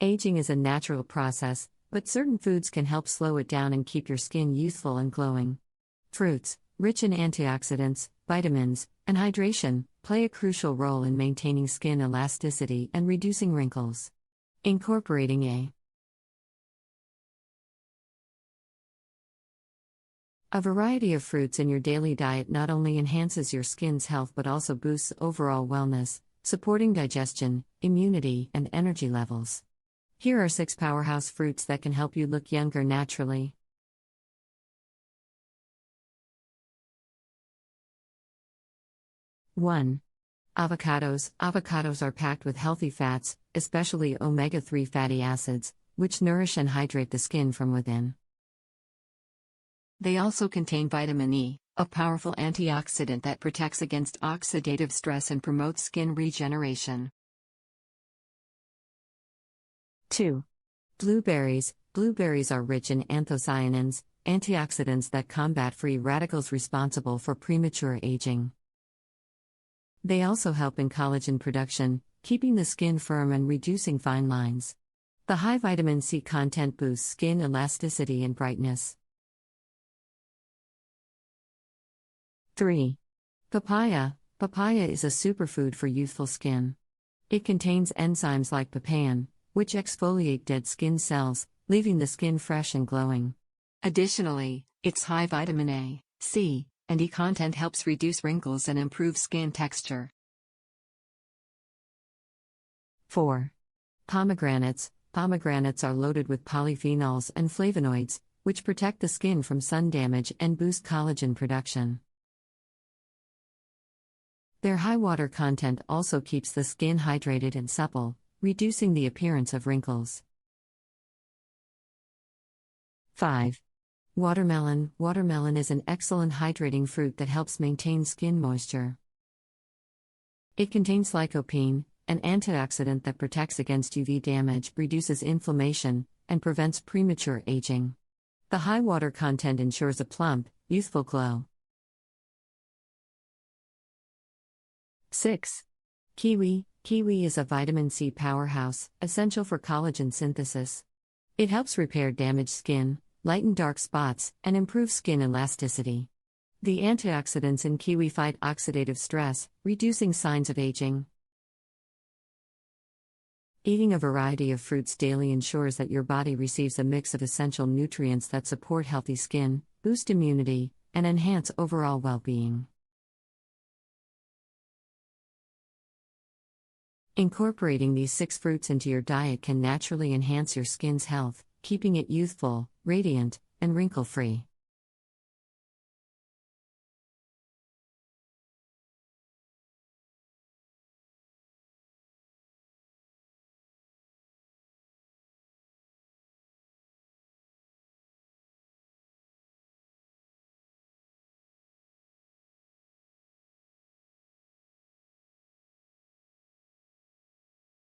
Aging is a natural process, but certain foods can help slow it down and keep your skin youthful and glowing. Fruits, rich in antioxidants, vitamins, and hydration, play a crucial role in maintaining skin elasticity and reducing wrinkles. Incorporating a variety of fruits in your daily diet not only enhances your skin's health but also boosts overall wellness, supporting digestion, immunity, and energy levels. Here are 6 powerhouse fruits that can help you look younger naturally. One. Avocados. Avocados are packed with healthy fats, especially omega-3 fatty acids, which nourish and hydrate the skin from within. They also contain vitamin E, a powerful antioxidant that protects against oxidative stress and promotes skin regeneration. 2. Blueberries. Blueberries are rich in anthocyanins, antioxidants that combat free radicals responsible for premature aging. They also help in collagen production, keeping the skin firm and reducing fine lines. The high vitamin C content boosts skin elasticity and brightness. 3. Papaya. Papaya is a superfood for youthful skin. It contains enzymes like papain, which exfoliate dead skin cells, leaving the skin fresh and glowing. Additionally, its high vitamin A, C, and E content helps reduce wrinkles and improve skin texture. 4. Pomegranates. Pomegranates are loaded with polyphenols and flavonoids, which protect the skin from sun damage and boost collagen production. Their high water content also keeps the skin hydrated and supple, reducing the appearance of wrinkles. 5. Watermelon. Watermelon is an excellent hydrating fruit that helps maintain skin moisture. It contains lycopene, an antioxidant that protects against UV damage, reduces inflammation, and prevents premature aging. The high water content ensures a plump, youthful glow. 6. Kiwi. Kiwi is a vitamin C powerhouse, essential for collagen synthesis. It helps repair damaged skin, lighten dark spots, and improve skin elasticity. The antioxidants in kiwi fight oxidative stress, reducing signs of aging. Eating a variety of fruits daily ensures that your body receives a mix of essential nutrients that support healthy skin, boost immunity, and enhance overall well-being. Incorporating these 6 fruits into your diet can naturally enhance your skin's health, keeping it youthful, radiant, and wrinkle-free.